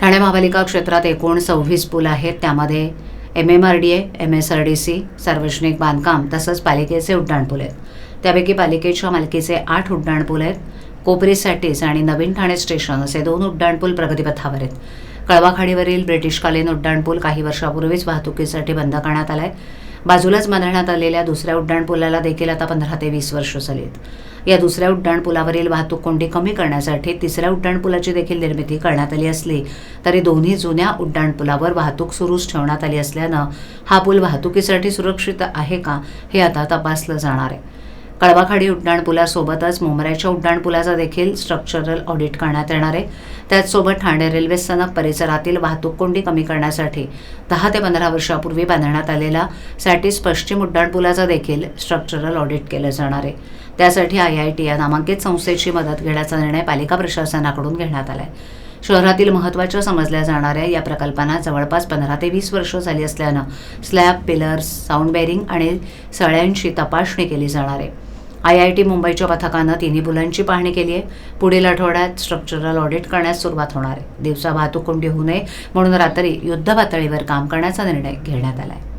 ठाणे महापालिका क्षेत्रात एकूण 26 पूल आहेत. त्यामध्ये MMRDA, MSRDC, सार्वजनिक बांधकाम तसंच पालिकेचे उड्डाणपूल आहेत. त्यापैकी पालिकेच्या मालकीचे 8 उड्डाणपूल आहेत. कोपरी सॅटीस आणि नवीन ठाणे स्टेशन असे 2 उड्डाणपूल प्रगतीपथावर आहेत. कळवाखाडीवरील ब्रिटिशकालीन उड्डाणपूल काही वर्षापूर्वीच वाहतुकीसाठी बंद करण्यात आलाय. बाजूलाच बांधण्यात आलेल्या दुसऱ्या उड्डाणपुलाला देखील आता 15 ते 20 वर्ष झाली आहेत. या दुसऱ्या उड्डाणपुलावरील वाहतूक कोंडी कमी करण्यासाठी तिसऱ्या उड्डाणपुलाची देखील निर्मिती करण्यात आली असली तरी दोन्ही जुन्या उड्डाणपुलावर वाहतूक सुरूच ठेवण्यात आली असल्यानं हा पूल वाहतुकीसाठी सुरक्षित आहे का हे आता तपासलं जाणार आहे. कळवाखाडी उड्डाणपुलासोबतच मुंब्र्याच्या उड्डाणपुलाचा देखील स्ट्रक्चरल ऑडिट करण्यात येणार आहे. त्याचसोबत ठाणे रेल्वे स्थानक परिसरातील वाहतूक कोंडी कमी करण्यासाठी 10 ते 15 वर्षापूर्वी बांधण्यात आलेला सॅटीस पश्चिम उड्डाणपुलाचा देखील स्ट्रक्चरल ऑडिट केलं जाणार आहे. त्यासाठी IIT या नामांकित संस्थेची मदत घेण्याचा निर्णय पालिका प्रशासनाकडून घेण्यात आला आहे. शहरातील महत्त्वाच्या समजल्या जाणाऱ्या या प्रकल्पांना जवळपास 15 ते 20 वर्ष झाली असल्यानं स्लॅब, पिलर्स, साऊंड बेअरिंग आणि सळ्यांची तपासणी केली जाणार आहे. IIT मुंबईच्या पथकानं तिन्ही पुलांची पाहणी केली आहे. पुढील आठवड्यात स्ट्रक्चरल ऑडिट करण्यास सुरुवात होणार आहे. दिवसा वाहतूक कोंडी होऊ नये म्हणून रात्री युद्धपातळीवर काम करण्याचा निर्णय घेण्यात आला आहे.